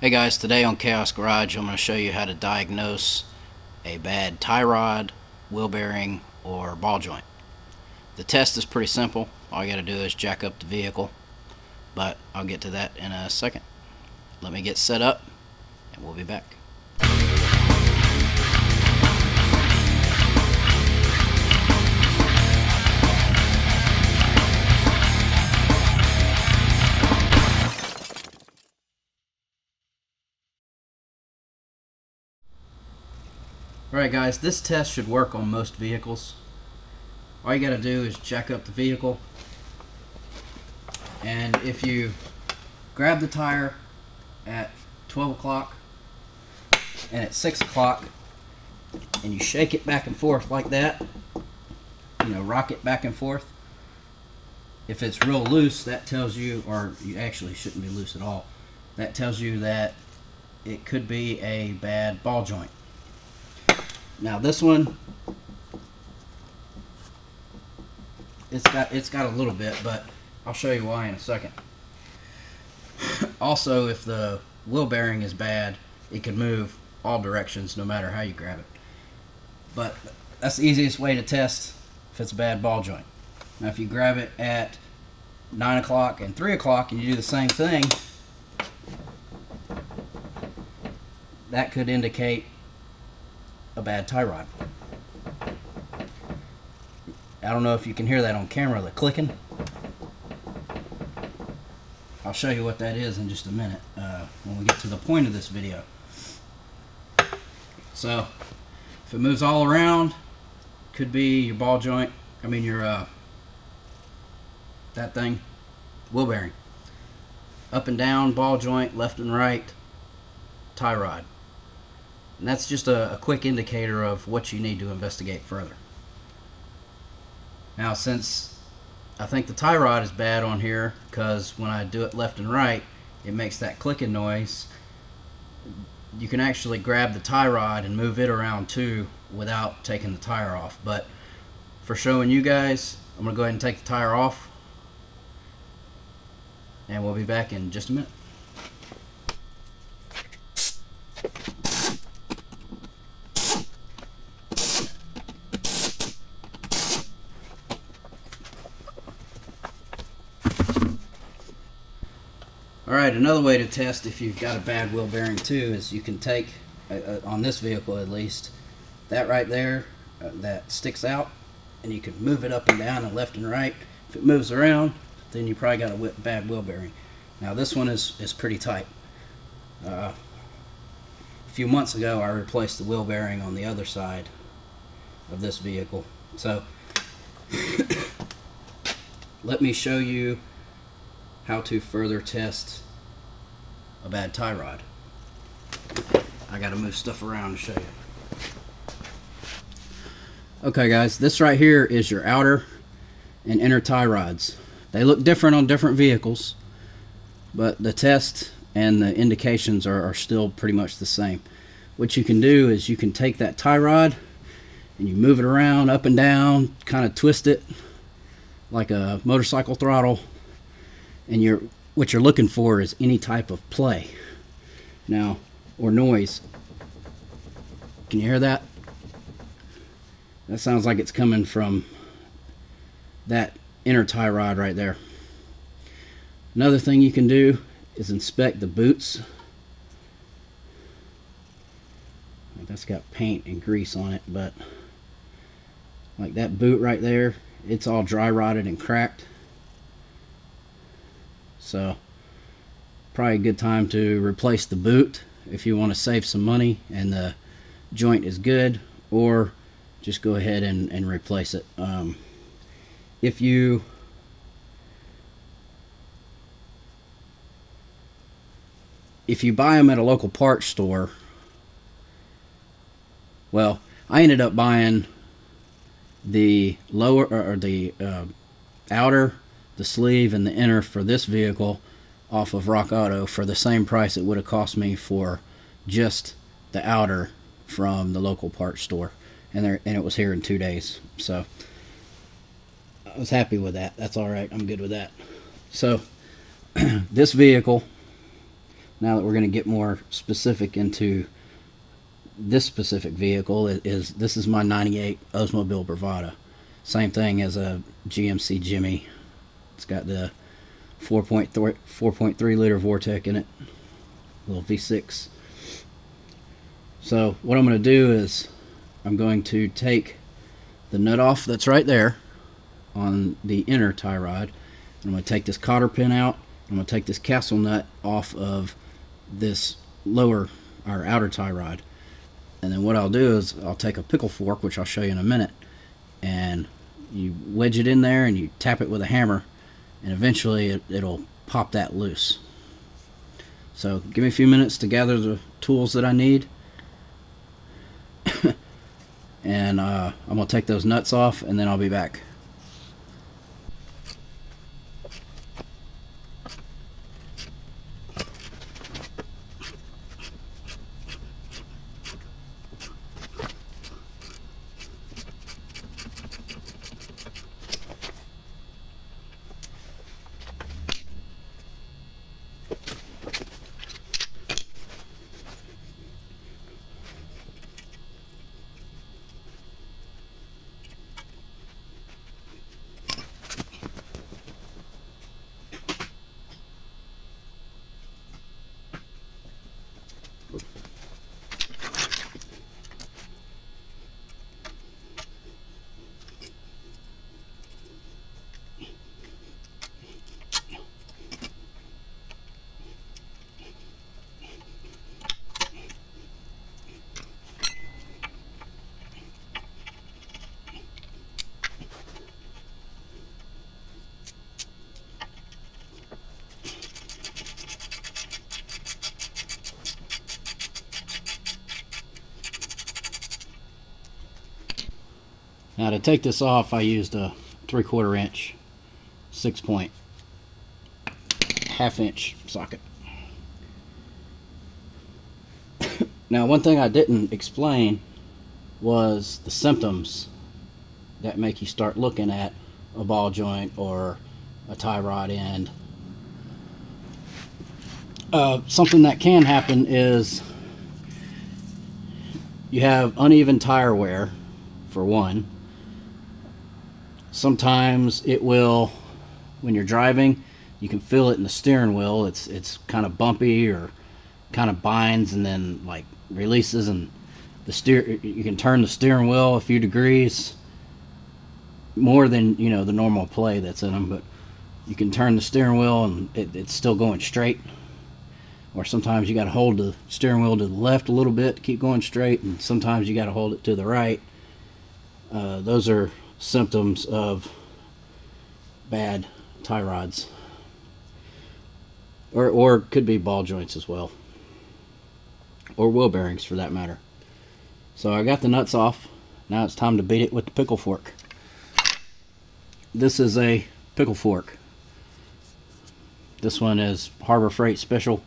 Hey guys, today on Chaos Garage I'm going to show you how to diagnose a bad tie rod, wheel bearing, or ball joint. The test is pretty simple. All you got to do is jack up the vehicle, but I'll get to that in a second. Let me get set up and we'll be back. Alright guys, this test should work on most vehicles. All you got to do is jack up the vehicle, and if you grab the tire at 12 o'clock and at 6 o'clock and you shake it back and forth like that, rock it back and forth, if it's real loose, that tells you, or you actually shouldn't be loose at all, that tells you that it could be a bad ball joint. Now this one, it's got a little bit, but I'll show you why in a second. Also, if the wheel bearing is bad, it can move all directions no matter how you grab it. But that's the easiest way to test if it's a bad ball joint. Now if you grab it at 9 o'clock and 3 o'clock and you do the same thing, that could indicate a bad tie rod. I don't know if you can hear that on camera, the clicking. I'll show you what that is in just a minute when we get to the point of this video. So if it moves all around, could be your ball joint, your that thing, wheel bearing. Up and down, ball joint, left and right, tie rod. And that's just a quick indicator of what you need to investigate further. Now, since I think the tie rod is bad on here, because when I do it left and right, it makes that clicking noise, you can actually grab the tie rod and move it around too without taking the tire off. But for showing you guys, I'm going to go ahead and take the tire off, and we'll be back in just a minute. Alright, another way to test if you've got a bad wheel bearing too is you can take, on this vehicle at least, that right there that sticks out, and you can move it up and down and left and right. If it moves around, then you probably got a bad wheel bearing. Now this one is pretty tight. A few months ago I replaced the wheel bearing on the other side of this vehicle. So let me show you how to further test a bad tie rod. I gotta move stuff around to show you. Okay guys, this right here is your outer and inner tie rods. They look different on different vehicles, but the test and the indications are still pretty much the same. What you can do is you can take that tie rod and you move it around up and down, kind of twist it like a motorcycle throttle, and what you're looking for is any type of play now or noise. Can you hear that? That sounds like it's coming from that inner tie rod right there. Another thing you can do is inspect the boots. That's got paint and grease on it, but like that boot right there, it's all dry rotted and cracked. So probably a good time to replace the boot if you want to save some money and the joint is good, or just go ahead and replace it. If you buy them at a local parts store, well, I ended up buying the lower or the outer, the sleeve, and the inner for this vehicle off of Rock Auto for the same price it would have cost me for just the outer from the local parts store, and it was here in 2 days. So I was happy with that. That's all right. I'm good with that. So this vehicle, now that we're going to get more specific into this specific vehicle, this is my 98 Oldsmobile Bravada. Same thing as a GMC Jimmy. It's got the 4.3 liter Vortec in it, little V6. So what I'm going to do is I'm going to take the nut off that's right there on the inner tie rod. I'm going to take this cotter pin out. I'm going to take this castle nut off of this lower or outer tie rod. And then what I'll do is I'll take a pickle fork, which I'll show you in a minute, and you wedge it in there and you tap it with a hammer, and eventually it'll pop that loose. So give me a few minutes to gather the tools that I need. And I'm going to take those nuts off, and then I'll be back. Now to take this off, I used a 3/4 inch 6-point half-inch socket. Now one thing I didn't explain was the symptoms that make you start looking at a ball joint or a tie rod end. Something that can happen is you have uneven tire wear, for one. Sometimes it will, when you're driving, you can feel it in the steering wheel. It's kind of bumpy or kind of binds and then like releases, and you can turn the steering wheel a few degrees more than the normal play that's in them, but you can turn the steering wheel and it's still going straight. Or sometimes you got to hold the steering wheel to the left a little bit to keep going straight, and sometimes you got to hold it to the right. Those are symptoms of bad tie rods, or could be ball joints as well, or wheel bearings for that matter. So I got the nuts off. Now it's time to beat it with the pickle fork. This is a pickle fork. This one is Harbor Freight Special.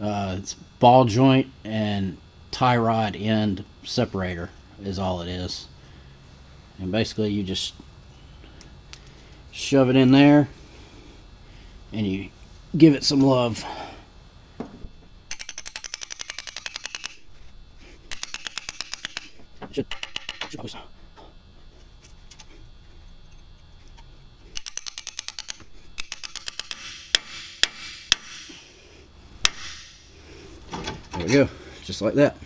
It's ball joint and tie rod end separator is all it is. And basically you just shove it in there and you give it some love. There we go, just like that.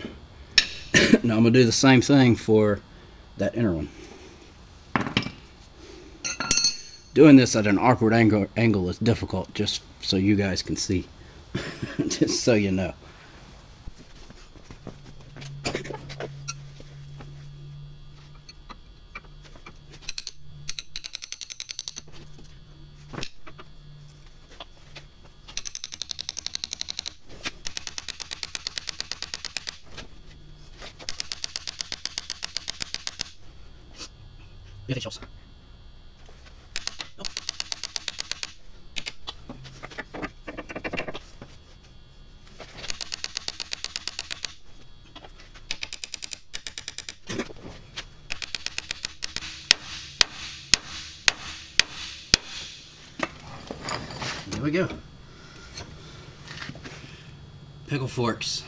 Now I'm going to do the same thing for that inner one. Doing this at an awkward angle is difficult, just so you guys can see. Just so you know. Officials. There we go. Pickle forks.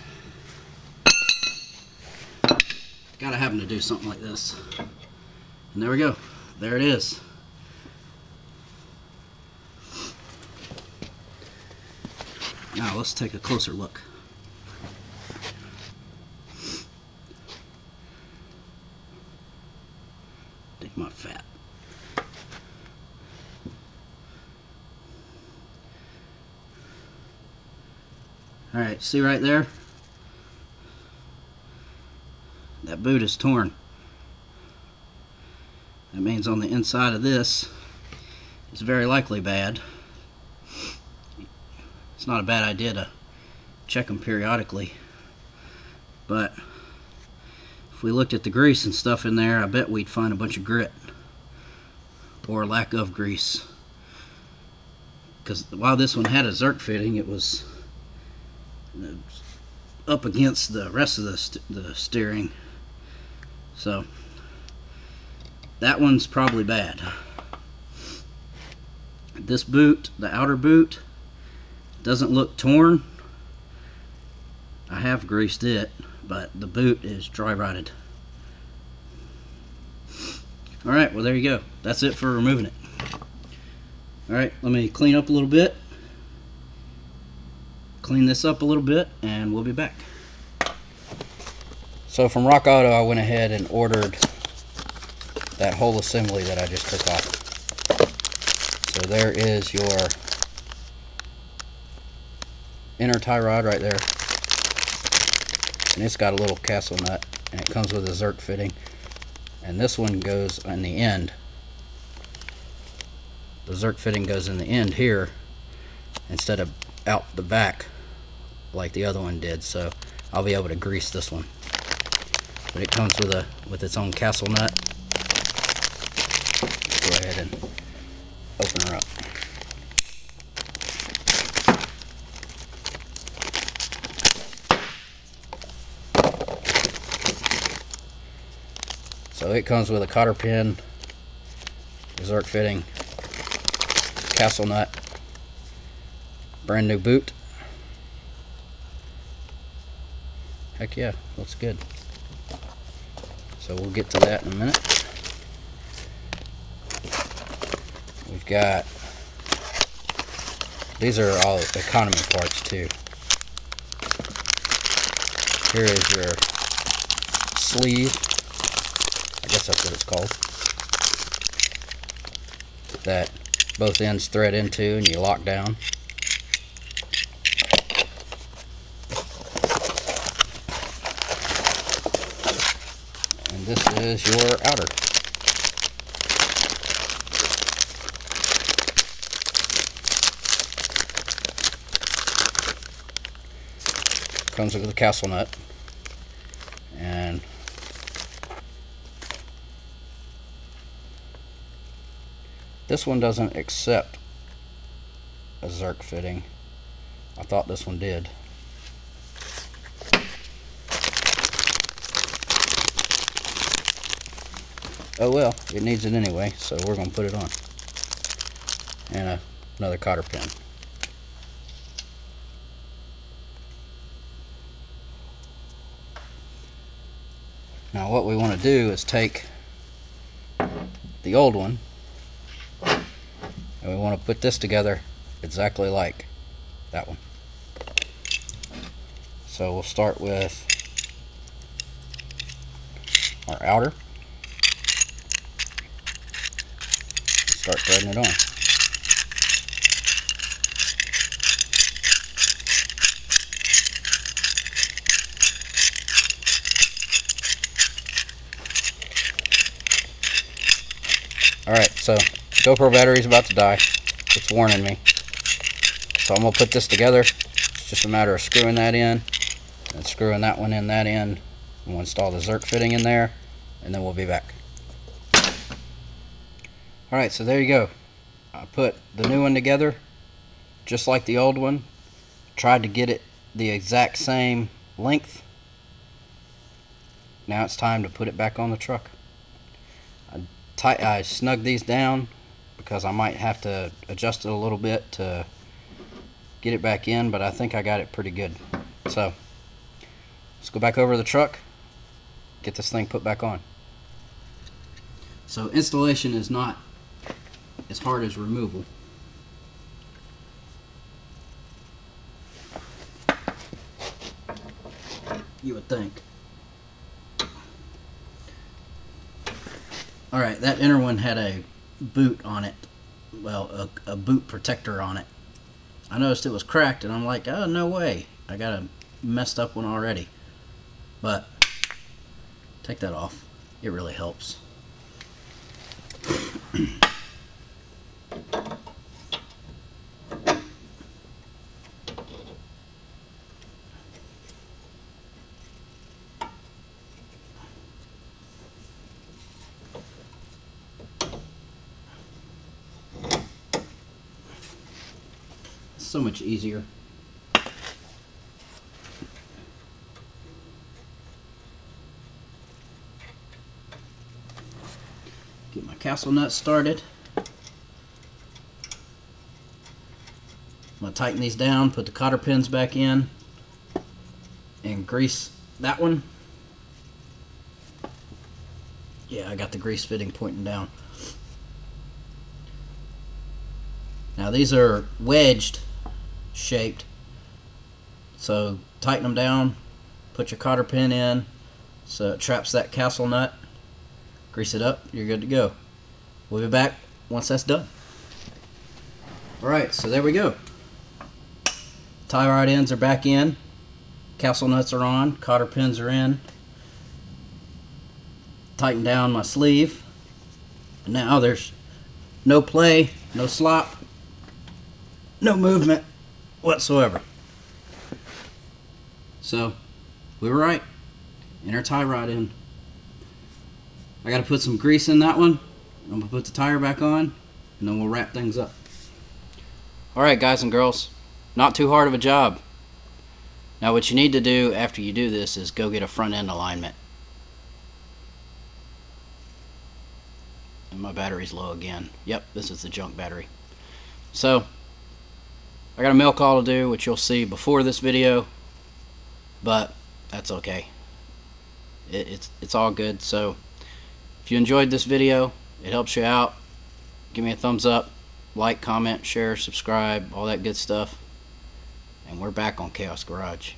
Gotta have them to do something like this. And there we go. There it is. Now let's take a closer look. Take my fat. Alright, see right there? That boot is torn. That means on the inside of this is very likely bad. It's not a bad idea to check them periodically, but if we looked at the grease and stuff in there, I bet we'd find a bunch of grit or lack of grease, because while this one had a Zerk fitting, it was up against the rest of the steering, so that one's probably bad. This boot, the outer boot, doesn't look torn. I have greased it, but the boot is dry rotted. Alright, well there you go. That's it for removing it. Alright, let me clean up a little bit. Clean this up a little bit and we'll be back. So from Rock Auto, I went ahead and ordered that whole assembly that I just took off. So there is your inner tie rod right there, and it's got a little castle nut, and it comes with a Zerk fitting, and this one goes in the end. The Zerk fitting goes in the end here instead of out the back like the other one did, so I'll be able to grease this one. But it comes with its own castle nut. Let's go ahead and open her up. So it comes with a cotter pin, Zerk fitting, castle nut, brand new boot. Heck yeah, looks good. So we'll get to that in a minute. We've got, these are all economy parts too. Here is your sleeve. I guess that's what it's called. That both ends thread into and you lock down. And this is your outer. Comes with a castle nut. And this one doesn't accept a Zerk fitting. I thought this one did. Oh well, it needs it anyway, so we're going to put it on. And another cotter pin. Now what we want to do is take the old one, and we want to put this together exactly like that one. So we'll start with our outer. Start threading it on. Alright, so GoPro battery is about to die. It's warning me. So I'm going to put this together. It's just a matter of screwing that in and screwing that one in that end. We'll install the Zerk fitting in there, and then we'll be back. Alright, so there you go. I put the new one together just like the old one. Tried to get it the exact same length. Now it's time to put it back on the truck. I snugged these down because I might have to adjust it a little bit to get it back in, but I think I got it pretty good. So let's go back over to the truck, get this thing put back on. So installation is not as hard as removal. You would think. Alright, that inner one had a boot on it. Well, a boot protector on it. I noticed it was cracked and I'm like, oh, no way. I got a messed up one already. But take that off. It really helps. So much easier. Get my castle nut started. I'm going to tighten these down, put the cotter pins back in, and grease that one. Yeah, I got the grease fitting pointing down. Now these are wedged shaped, so tighten them down, put your cotter pin in so it traps that castle nut, grease it up, you're good to go. We'll be back once that's done. Alright, so there we go. Tie rod ends are back in, castle nuts are on, cotter pins are in, tighten down my sleeve, and now there's no play, no slop, no movement whatsoever. So we were right. Inner tie rod in. I got to put some grease in that one. I'm going to put the tire back on and then we'll wrap things up. Alright guys and girls, not too hard of a job. Now what you need to do after you do this is go get a front end alignment. And my battery's low again. Yep, this is the junk battery. So I got a mail call to do, which you'll see before this video, but that's okay. It's all good. So if you enjoyed this video, it helps you out, give me a thumbs up, like, comment, share, subscribe, all that good stuff. And we're back on Chaos Garage.